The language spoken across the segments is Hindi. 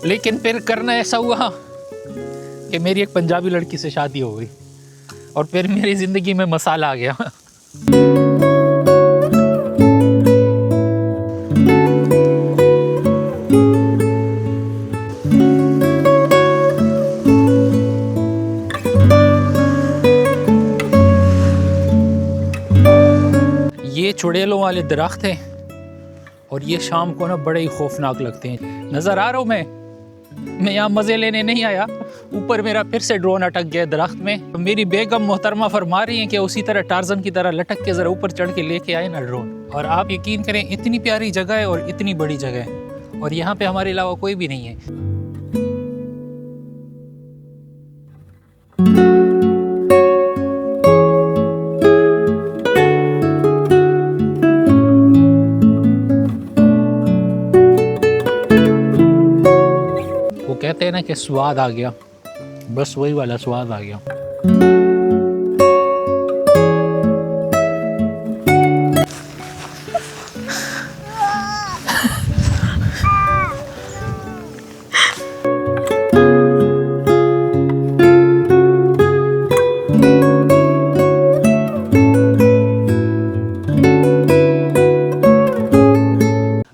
लेकिन फिर करना ऐसा हुआ कि मेरी एक पंजाबी लड़की से शादी हो गई और फिर मेरी ज़िंदगी में मसाला आ गया। ये चुड़ैलों वाले दरख्त हैं और ये शाम को ना बड़े ही खौफनाक लगते हैं। नज़र आ रहा हूँ मैं यहाँ मज़े लेने नहीं आया। ऊपर मेरा फिर से ड्रोन अटक गया दरख्त में। तो मेरी बेगम मोहतरमा फरमा रही हैं कि उसी तरह टार्जन की तरह लटक के ज़रा ऊपर चढ़ के लेके आए ना ड्रोन। और आप यकीन करें, इतनी प्यारी जगह है और इतनी बड़ी जगह है और यहाँ पे हमारे अलावा कोई भी नहीं है। कहते हैं ना कि स्वाद आ गया, बस वही वाला स्वाद आ गया।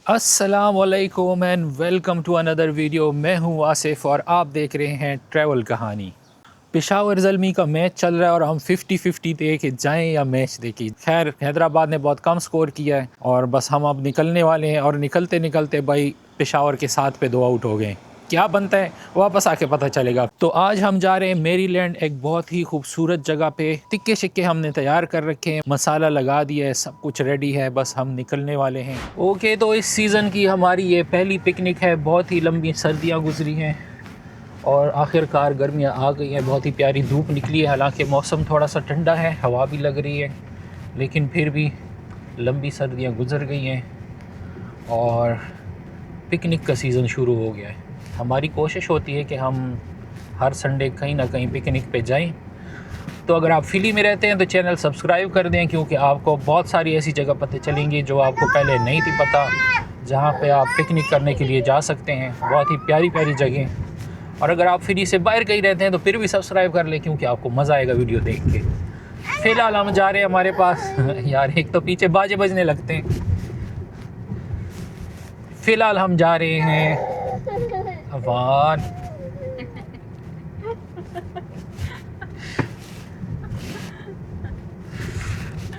अस्सलामुअलैकुम and welcome to another video. मैं हूं आसिफ और आप देख रहे हैं ट्रैवल कहानी। पेशावर ज़ल्मी का मैच चल रहा है और हम 50-50 थे कि जाएं या मैच देखें। खैर हैदराबाद ने बहुत कम स्कोर किया है और बस हम अब निकलने वाले हैं और निकलते निकलते भाई पेशावर के 7 पे 2 आउट हो गए। क्या बनता है वापस आके पता चलेगा। तो आज हम जा रहे हैं मेरीलैंड, एक बहुत ही खूबसूरत जगह पे। टिक्के शिक्के हमने तैयार कर रखे हैं, मसाला लगा दिया है, सब कुछ रेडी है, बस हम निकलने वाले हैं। ओके, तो इस सीज़न की हमारी ये पहली पिकनिक है। बहुत ही लंबी सर्दियाँ गुजरी हैं और आखिरकार गर्मियाँ आ गई हैं। बहुत ही प्यारी धूप निकली है, हालांकि मौसम थोड़ा सा ठंडा है, हवा भी लग रही है, लेकिन फिर भी लंबी सर्दियाँ गुजर गई हैं और पिकनिक का सीज़न शुरू हो गया है। हमारी कोशिश होती है कि हम हर संडे कहीं ना कहीं पिकनिक पे जाएं। तो अगर आप फिली में रहते हैं तो चैनल सब्सक्राइब कर दें, क्योंकि आपको बहुत सारी ऐसी जगह पता चलेंगी जो आपको पहले नहीं थी पता, जहां पे आप पिकनिक करने के लिए जा सकते हैं। बहुत ही प्यारी प्यारी जगह। और अगर आप फिली से बाहर कहीं रहते हैं तो फिर भी सब्सक्राइब कर लें, क्योंकि आपको मज़ा आएगा वीडियो देख के। फ़िलहाल हम जा रहे हैं, हमारे पास यार एक तो पीछे बाजे बजने लगते हैं। फ़िलहाल हम जा रहे हैं अवान।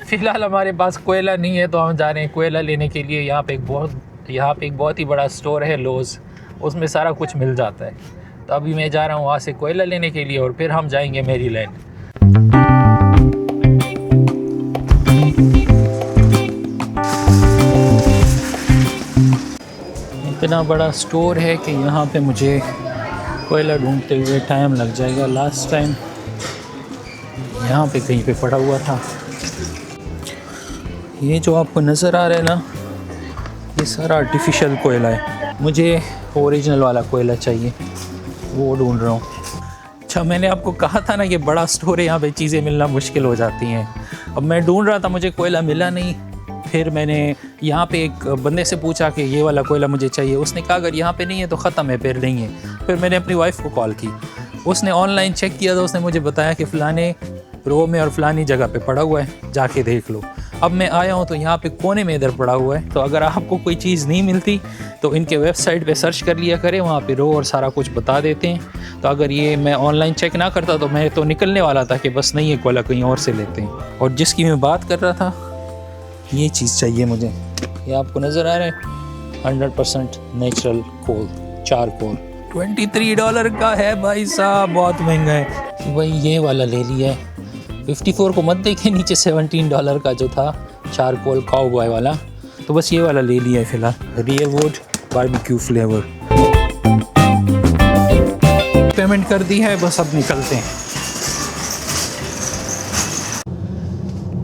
फ़िलहाल हमारे पास कोयला नहीं है तो हम जा रहे हैं कोयला लेने के लिए। यहाँ पे एक बहुत ही बड़ा स्टोर है लोज़, उसमें सारा कुछ मिल जाता है। तो अभी मैं जा रहा हूँ वहाँ से कोयला लेने के लिए और फिर हम जाएंगे मेरीलैंड। इतना बड़ा स्टोर है कि यहाँ पे मुझे कोयला ढूंढते हुए टाइम लग जाएगा। लास्ट टाइम यहाँ पे कहीं पे पड़ा हुआ था। ये जो आपको नज़र आ रहा है ना, ये सारा आर्टिफिशियल कोयला है। मुझे ओरिजिनल वाला कोयला चाहिए, वो ढूंढ रहा हूँ। अच्छा, मैंने आपको कहा था ना ये बड़ा स्टोर है, यहाँ पे चीज़ें मिलना मुश्किल हो जाती हैं। अब मैं ढूंढ रहा था, मुझे कोयला मिला नहीं। फिर मैंने यहाँ पे एक बंदे से पूछा कि ये वाला कोयला मुझे चाहिए। उसने कहा अगर यहाँ पे नहीं है तो ख़त्म है, फिर नहीं है। फिर मैंने अपनी वाइफ को कॉल की, उसने ऑनलाइन चेक किया तो उसने मुझे बताया कि फ़लाने रो में और फ़लानी जगह पे पड़ा हुआ है, जाके देख लो। अब मैं आया हूँ तो यहाँ पे कोने में इधर पड़ा हुआ है। तो अगर आपको कोई चीज़ नहीं मिलती तो इनके वेबसाइट पे सर्च कर लिया करें, वहाँ पे रो और सारा कुछ बता देते हैं। तो अगर ये मैं ऑनलाइन चेक ना करता तो मैं तो निकलने वाला था कि बस नहीं है कोयला, कहीं और से लेते हैं। और जिसकी मैं बात कर रहा था, ये चीज़ चाहिए मुझे। ये आपको नज़र आ रहा है 100% नेचुरल कोल, चारकोल। $23 का है भाई साहब, बहुत महंगा है। वही ये वाला ले लिया है। 54 को मत देखें, नीचे $17 का जो था चारकोल काउबॉय वाला, तो बस ये वाला ले लिया है फ़िलहाल। Real would barbecue flavour. Payment कर दी है, बस अब निकलते हैं।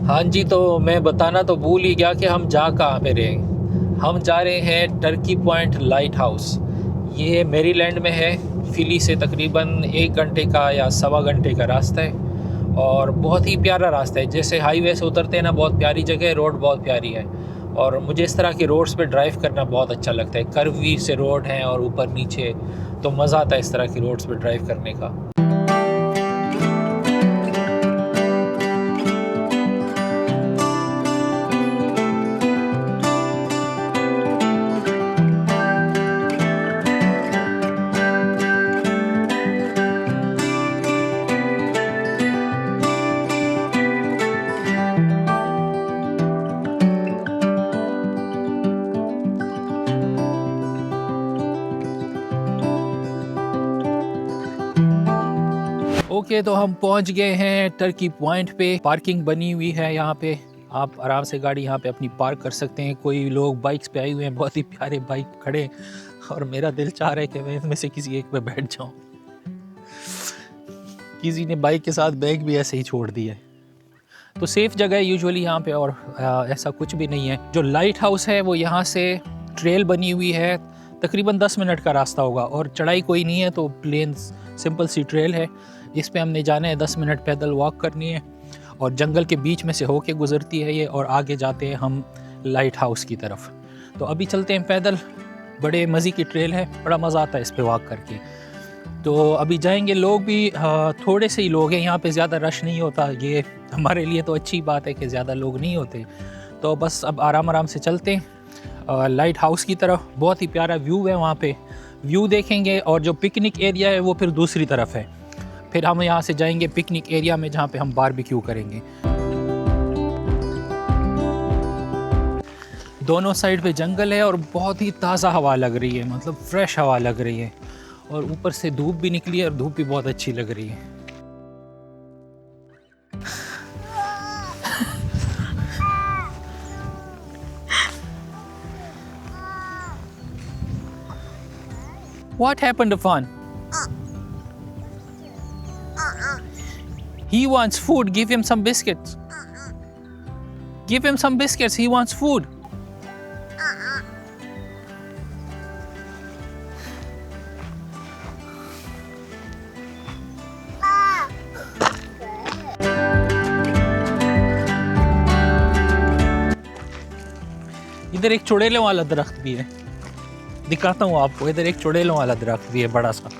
हाँ जी, तो मैं बताना तो भूल ही गया कि हम जा कहाँ पे रहे। हम जा रहे हैं टर्की पॉइंट लाइट हाउस। ये मेरीलैंड में है। फिली से तकरीबन 1 घंटे का या सवा घंटे का रास्ता है और बहुत ही प्यारा रास्ता है। जैसे हाईवे से उतरते हैं ना, बहुत प्यारी जगह है, रोड बहुत प्यारी है। और मुझे इस तरह के रोड्स पे ड्राइव करना बहुत अच्छा लगता है। कर्वी से रोड हैं और ऊपर नीचे, तो मज़ा आता है इस तरह की रोड्स पे ड्राइव करने का। ओके, तो हम पहुंच गए हैं टर्की पॉइंट पे। पार्किंग बनी हुई है यहाँ पे, आप आराम से गाड़ी यहाँ पे अपनी पार्क कर सकते हैं। कोई लोग बाइक्स पे आए हुए हैं, बहुत ही प्यारे बाइक खड़े, और मेरा दिल चाह रहा है कि मैं इनमें से किसी एक पे बैठ जाऊँ। किसी ने बाइक के साथ बैग भी ऐसे ही छोड़ दिया है। तो सेफ जगह है यूजुअली यहाँ पे, और ऐसा कुछ भी नहीं है। जो लाइट हाउस है वो यहाँ से ट्रेल बनी हुई है, तकरीबन 10 मिनट का रास्ता होगा, और चढ़ाई कोई नहीं है, तो प्लेन सिंपल सी ट्रेल है। इस पे हमने जाना है, 10 मिनट पैदल वॉक करनी है, और जंगल के बीच में से होके गुजरती है ये, और आगे जाते हैं हम लाइट हाउस की तरफ। तो अभी चलते हैं पैदल, बड़े मज़े की ट्रेल है, बड़ा मज़ा आता है इस पे वॉक करके। तो अभी जाएंगे, लोग भी थोड़े से ही लोग हैं यहाँ पे, ज़्यादा रश नहीं होता। ये हमारे लिए तो अच्छी बात है कि ज़्यादा लोग नहीं होते। तो बस अब आराम आराम से चलते हैं लाइट हाउस की तरफ। बहुत ही प्यारा व्यू है वहाँ पे, व्यू देखेंगे, और जो पिकनिक एरिया है वो फिर दूसरी तरफ है। फिर हम यहाँ से जाएंगे पिकनिक एरिया में, जहाँ पे हम बारबेक्यू करेंगे। दोनों साइड पे जंगल है और बहुत ही ताज़ा हवा लग रही है, मतलब फ्रेश हवा लग रही है, और ऊपर से धूप भी निकली है, और धूप भी बहुत अच्छी लग रही है। What happened to Fan? He wants food. Give him some biscuits. Give him some biscuits. He wants food. इधर एक चुड़ैलों वाला दरख्त भी है, दिखाता हूँ आपको। इधर एक चुड़ैलों वाला दरख्त भी है, बड़ा सा।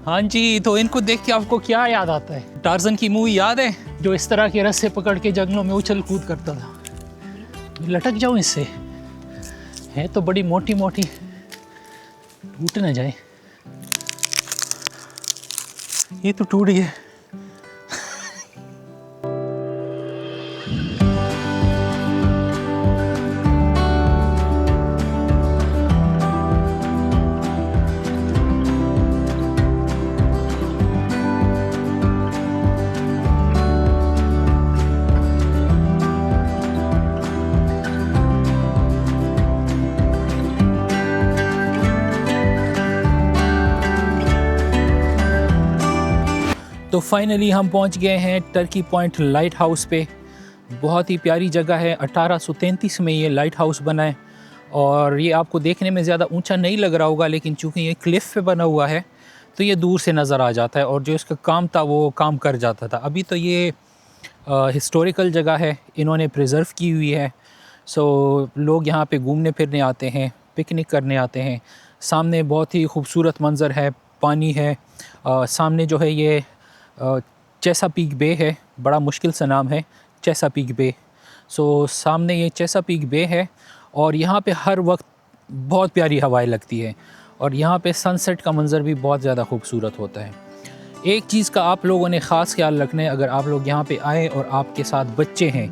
हाँ जी, तो इनको देख के आपको क्या याद आता है? टार्जन की मूवी याद है, जो इस तरह के रस्से पकड़ के जंगलों में उछल कूद करता था। लटक जाऊं इससे, है तो बड़ी मोटी मोटी, टूट ना जाए। ये तो टूट गया। तो फाइनली हम पहुंच गए हैं टर्की पॉइंट लाइट हाउस पे। बहुत ही प्यारी जगह है। 1833 में ये लाइट हाउस बना है, और ये आपको देखने में ज़्यादा ऊंचा नहीं लग रहा होगा, लेकिन चूंकि ये क्लिफ पे बना हुआ है तो ये दूर से नज़र आ जाता है, और जो इसका काम था वो काम कर जाता था। अभी तो ये हिस्टोरिकल जगह है, इन्होंने प्रिजर्व की हुई है। सो लोग यहाँ पे घूमने फिरने आते हैं, पिकनिक करने आते हैं। सामने बहुत ही खूबसूरत मंज़र है, पानी है। सामने जो है ये चेसापीक बे है, बड़ा मुश्किल सा नाम है, चेसापीक बे। सो सामने ये चेसापीक बे है, और यहाँ पे हर वक्त बहुत प्यारी हवाएं लगती है, और यहाँ पे सनसेट का मंज़र भी बहुत ज़्यादा खूबसूरत होता है। एक चीज़ का आप लोगों ने ख़ास ख्याल रखना है, अगर आप लोग यहाँ पे आए और आपके साथ बच्चे हैं,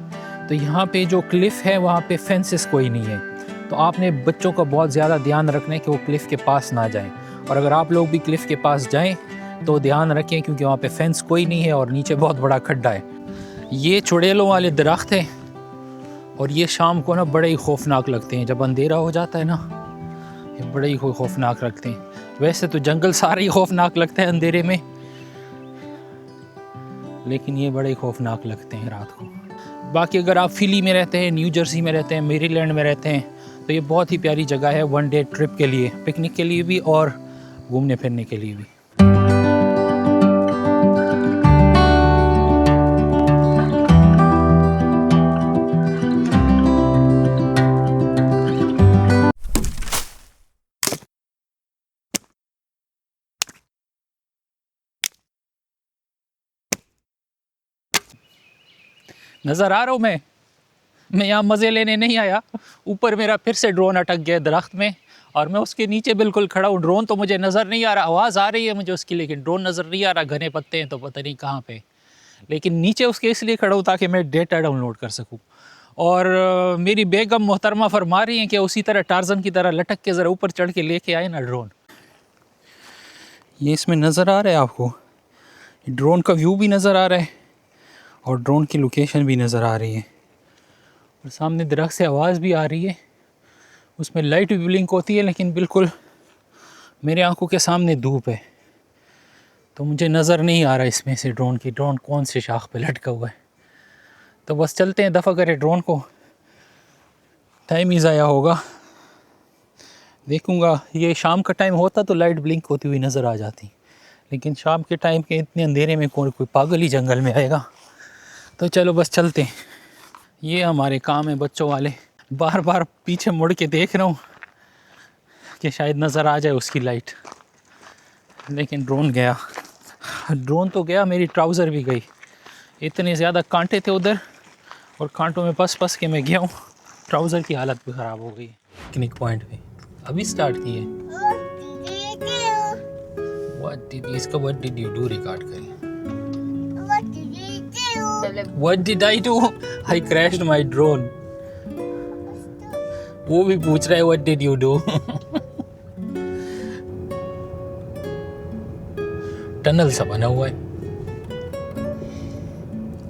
तो यहाँ पे जो क्लिफ़ है वहाँ पे फेंसेस कोई नहीं है, तो आपने बच्चों का बहुत ज़्यादा ध्यान रखना है कि वो क्लिफ़ के पास ना जाएं। और अगर आप लोग भी क्लिफ़ के पास जाएं तो ध्यान रखें, क्योंकि वहाँ पे फेंस कोई नहीं है और नीचे बहुत बड़ा खड्डा है। ये चुड़ैलों वाले दरख्त हैं, और ये शाम को ना बड़े ही खौफनाक लगते हैं। जब अंधेरा हो जाता है ना, ये बड़े ही खौफनाक लगते हैं। वैसे तो जंगल सारे ही खौफनाक लगते हैं अंधेरे में, लेकिन ये बड़े खौफनाक लगते हैं रात को। बाकी अगर आप फिली में रहते हैं, न्यू जर्सी में रहते हैं, मेरीलैंड में रहते हैं, तो ये बहुत ही प्यारी जगह है वन डे ट्रिप के लिए, पिकनिक के लिए भी और घूमने फिरने के लिए भी। नज़र आ रहा हूँ मैं यहाँ मज़े लेने नहीं आया। ऊपर मेरा फिर से ड्रोन अटक गया दरख्त में और मैं उसके नीचे बिल्कुल खड़ा हूँ। ड्रोन तो मुझे नज़र नहीं आ रहा, आवाज़ आ रही है मुझे उसकी, लेकिन ड्रोन नज़र नहीं आ रहा। घने पत्ते हैं तो पता नहीं कहाँ पे, लेकिन नीचे उसके इसलिए खड़ा हूँ ताकि मैं डेटा डाउनलोड कर सकूँ। और मेरी बेगम मोहतरमा फरमा रही हैं कि उसी तरह टार्जन की तरह लटक के ज़रा ऊपर चढ़ के लेके आए ना ड्रोन। ये इसमें नज़र आ रहा है आपको, ड्रोन का व्यू भी नज़र आ रहा है और ड्रोन की लोकेशन भी नज़र आ रही है। और सामने दरख्त से आवाज़ भी आ रही है, उसमें लाइट भी ब्लिंक होती है, लेकिन बिल्कुल मेरे आंखों के सामने धूप है तो मुझे नज़र नहीं आ रहा इसमें से ड्रोन कौन से शाख पे लटका हुआ है। तो बस चलते हैं, दफ़ा करें ड्रोन को, टाइम ही ज़ाया होगा। देखूँगा ये शाम का टाइम होता तो लाइट ब्लिंक होती हुई नज़र आ जाती, लेकिन शाम के टाइम के इतने अंधेरे में कोई पागल ही जंगल में आएगा। तो चलो बस चलते हैं। ये हमारे काम है बच्चों वाले। बार बार पीछे मुड़ के देख रहा हूँ कि शायद नज़र आ जाए उसकी लाइट, लेकिन ड्रोन गया। ड्रोन तो गया, मेरी ट्राउज़र भी गई। इतने ज़्यादा कांटे थे उधर और कांटों में फंस के मैं गया हूँ। ट्राउज़र की हालत भी ख़राब हो गई। पिकनिक पॉइंट पे अभी स्टार्ट किए। What did you do? Record करें। What did I do? I crashed my drone. वो भी पूछ रहा है What did you do? Tunnel सा बना हुआ है।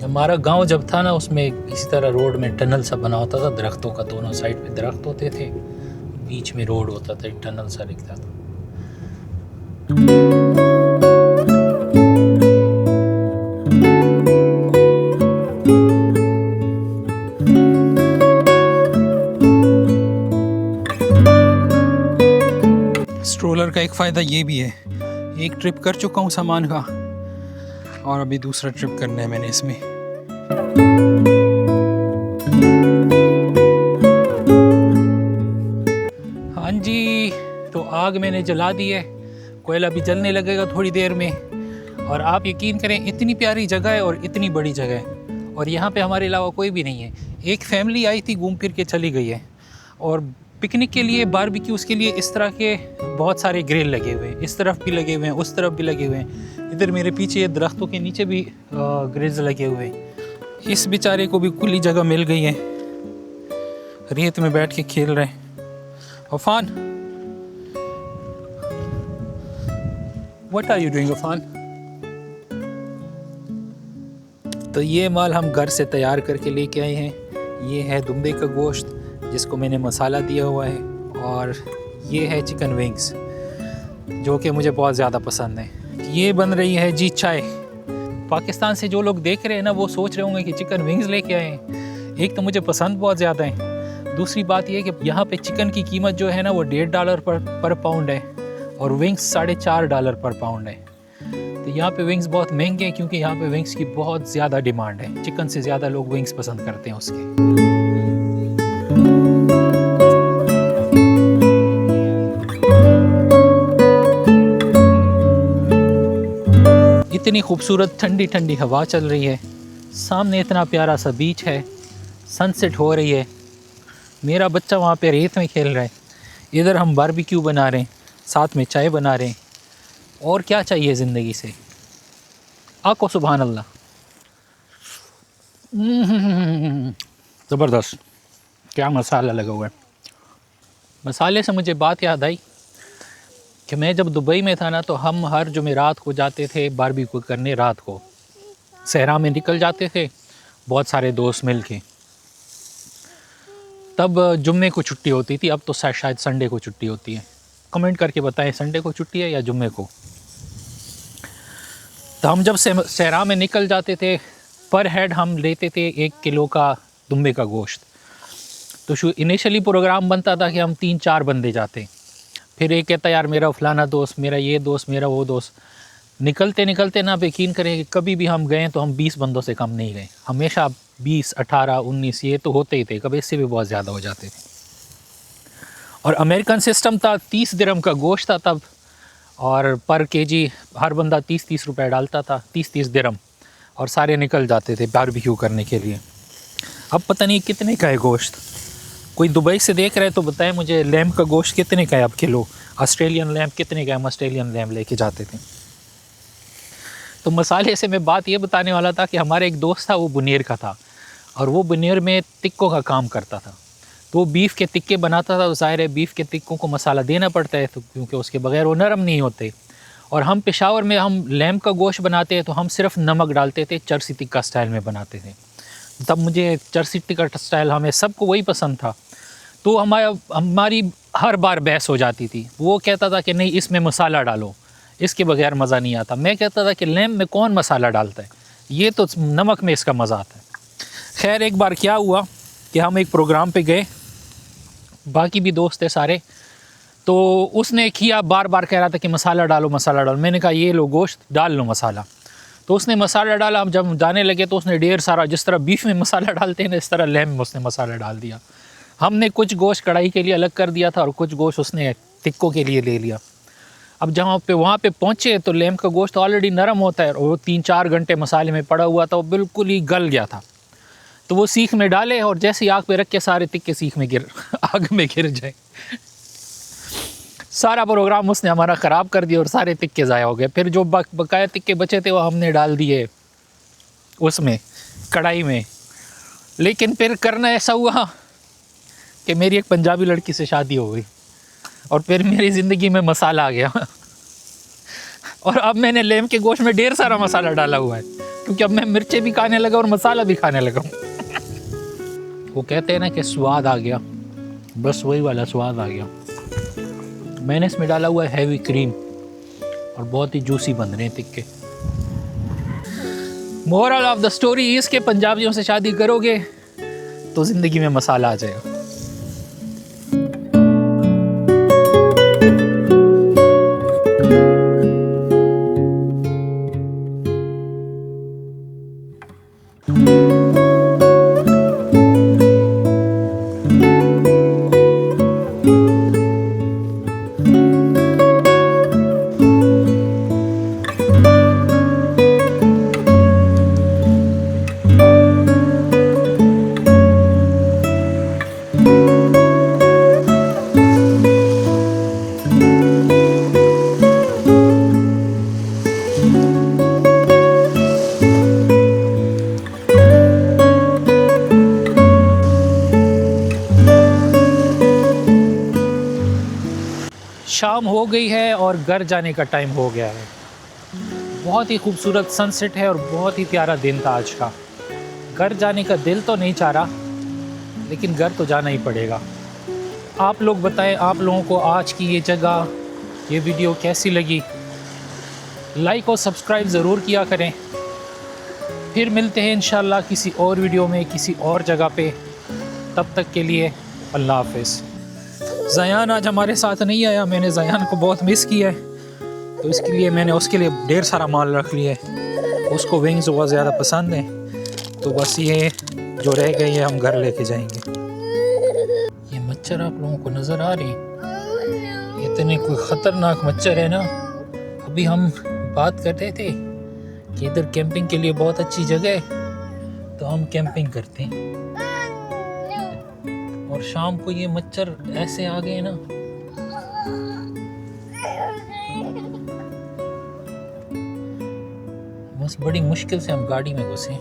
हमारा गांव जब था ना, उसमें इसी तरह रोड में टनल सा बना होता था, दरख्तों का, दोनों साइड पे दरख्त होते थे, बीच में रोड होता था, एक टनल सा दिखता था। स्ट्रोलर का एक फ़ायदा ये भी है, एक ट्रिप कर चुका हूँ सामान का और अभी दूसरा ट्रिप करना है मैंने इसमें। हाँ जी, तो आग मैंने जला दी है, कोयला भी जलने लगेगा थोड़ी देर में। और आप यकीन करें, इतनी प्यारी जगह है और इतनी बड़ी जगह है, और यहाँ पे हमारे अलावा कोई भी नहीं है। एक फैमिली आई थी, घूम फिर के चली गई है। और पिकनिक के लिए, बारबेक्यूज़ के लिए इस तरह के बहुत सारे ग्रिल लगे हुए हैं, इस तरफ भी लगे हुए हैं, उस तरफ भी लगे हुए हैं। इधर मेरे पीछे दरख्तों के नीचे भी ग्रिल्स लगे हुए हैं। इस बेचारे को भी खुली जगह मिल गई है, रेत में बैठ के खेल रहे हैं। Afan, what are you doing Afan? तो ये माल हम घर से तैयार करके लेके आए हैं। ये है दुम्बे का गोश्त जिसको मैंने मसाला दिया हुआ है, और ये है चिकन विंग्स जो कि मुझे बहुत ज़्यादा पसंद है। ये बन रही है जी चाय। पाकिस्तान से जो लोग देख रहे हैं ना, वो सोच रहे होंगे कि चिकन विंग्स लेके आए हैं। एक तो मुझे पसंद बहुत ज़्यादा है, दूसरी बात ये कि यहाँ पे चिकन की कीमत जो है ना वो $1.5 पर पाउंड है और विंग्स $4.5 पर पाउंड है। तो यहाँ पे विंग्स बहुत महंगे हैं क्योंकि यहाँ पे विंग्स की बहुत ज़्यादा डिमांड है। चिकन से ज़्यादा लोग विंग्स पसंद करते हैं उसके। इतनी खूबसूरत ठंडी ठंडी हवा चल रही है, सामने इतना प्यारा सा बीच है, सनसेट हो रही है। मेरा बच्चा वहाँ पे रेत में खेल रहा है, इधर हम बारबेक्यू बना रहे हैं, साथ में चाय बना रहे हैं। और क्या चाहिए ज़िंदगी से? आको सुभान अल्लाह। ज़बरदस्त, क्या मसाला लगा हुआ है। मसाले से मुझे बात याद आई कि मैं जब दुबई में था ना, तो हम हर जुमेरात को जाते थे बारबेक्यू करने। रात को सहरा में निकल जाते थे बहुत सारे दोस्त मिल के। तब जुम्मे को छुट्टी होती थी, अब तो शायद संडे को छुट्टी होती है। कमेंट करके बताएं संडे को छुट्टी है या जुम्मे को। तो हम जब सहरा में निकल जाते थे, पर हेड हम लेते थे 1 किलो का दुम्बे का गोश्त। तो इनिशियली प्रोग्राम बनता था कि हम 3-4 बंदे जाते, फिर एक कहता यार मेरा फलाना दोस्त, मेरा ये दोस्त, मेरा वो दोस्त। निकलते निकलते ना, आप यकीन करें कि कभी भी हम गए तो हम 20 बंदों से कम नहीं गए। हमेशा 20, 18, 19 ये तो होते ही थे, कभी इससे भी बहुत ज़्यादा हो जाते थे। और अमेरिकन सिस्टम था, 30 दिरहम का गोश्त था तब, और पर केजी हर बंदा 30-30 रुपए डालता था, 30-30 दिरहम, और सारे निकल जाते थे बारबेक्यू करने के लिए। अब पता नहीं कितने का है गोश्त, कोई दुबई से देख रहा है तो बताएं मुझे लैम्प का गोश्त कितने का है अब किलो, ऑस्ट्रेलियन लैम्प कितने का है, हम ऑस्ट्रेलियन लैम्प लेके जाते थे। तो मसाले से मैं बात ये बताने वाला था कि हमारे एक दोस्त था, वो बुनेर का था और वो बुनेर में टिक्कों का काम करता था। तो वो बीफ के टिक्के बनाता था, तो ज़ाहिर है बीफ के टिक्कों को मसाला देना पड़ता है, तो क्योंकि उसके बगैर वो नरम नहीं होते। और हम पेशावर में हम लैम्प का गोश्त बनाते हैं तो हम सिर्फ नमक डालते थे, चरसी टिक्का स्टाइल में बनाते थे। तब मुझे चरसी टिक्का स्टाइल, हमें सबको वही पसंद था। तो हमारी हर बार बहस हो जाती थी। वो कहता था कि नहीं इसमें मसाला डालो, इसके बगैर मज़ा नहीं आता। मैं कहता था कि लैम्प में कौन मसाला डालता है, ये तो नमक में इसका मज़ा आता है। खैर एक बार क्या हुआ कि हम एक प्रोग्राम पे गए, बाकी भी दोस्त थे सारे, तो उसने किया, बार बार कह रहा था कि मसाला डालो मसाला डालो। मैंने कहा ये लो गोश्त डाल लो मसाला। तो उसने मसाला डाला। अब जब हम जाने लगे तो उसने ढेर सारा, जिस तरह बीफ में मसाला डालते हैं ना, इस तरह लैम्प में उसने मसाला डाल दिया। हमने कुछ गोश्त कढ़ाई के लिए अलग कर दिया था और कुछ गोश्त उसने टिक्कों के लिए ले लिया। अब जहाँ पे वहाँ पे पहुँचे तो लैम्प का गोश्त ऑलरेडी नरम होता है और वो 3-4 घंटे मसाले में पड़ा हुआ था, वो बिल्कुल ही गल गया था। तो वो सीख में डाले और जैसे ही आग पे रख के सारे टिक्के सीख में आग में गिर जाए। सारा प्रोग्राम उसने हमारा ख़राब कर दिया और सारे टिक्के ज़ाया हो गए। फिर जो बकाया टिक्के बचे थे वो हमने डाल दिए उसमें कढ़ाई में। लेकिन फिर करना ऐसा हुआ कि मेरी एक पंजाबी लड़की से शादी हो गई और फिर मेरी ज़िंदगी में मसाला आ गया। और अब मैंने लैम्प के गोश्त में ढेर सारा मसाला डाला हुआ है, क्योंकि अब मैं मिर्चें भी खाने लगा और मसाला भी खाने लगा हूँ। वो कहते हैं ना कि स्वाद आ गया, बस वही वाला स्वाद आ गया। मैंने इसमें डाला हुआ है हैवी क्रीम और बहुत ही जूसी बन रहे हैं टिक्के। Moral of the story is के पंजाबियों से शादी करोगे तो ज़िंदगी में मसाला आ जाएगा। शाम हो गई है और घर जाने का टाइम हो गया है। बहुत ही खूबसूरत सनसेट है और बहुत ही प्यारा दिन था आज का। घर जाने का दिल तो नहीं चाह रहा, लेकिन घर तो जाना ही पड़ेगा। आप लोग बताएं, आप लोगों को आज की ये जगह, ये वीडियो कैसी लगी? लाइक और सब्सक्राइब ज़रूर किया करें। फिर मिलते हैं इंशाल्लाह किसी और वीडियो में, किसी और जगह पे। तब तक के लिए अल्लाह हाफ़िज़। ज़यान आज हमारे साथ नहीं आया, मैंने ज़यान को बहुत मिस किया है, तो इसके लिए मैंने उसके लिए ढेर सारा माल रख लिया है। उसको विंग्स बहुत ज़्यादा पसंद हैं, तो बस ये जो रह गए ये हम घर लेके जाएंगे। ये मच्छर आप लोगों को नज़र आ रही? इतने कोई ख़तरनाक मच्छर है ना। अभी हम बात कर रहे थे कि इधर कैंपिंग के लिए बहुत अच्छी जगह है, तो हम कैंपिंग करते हैं और शाम को ये मच्छर ऐसे आ गए ना। बस बड़ी मुश्किल से हम गाड़ी में घुसे।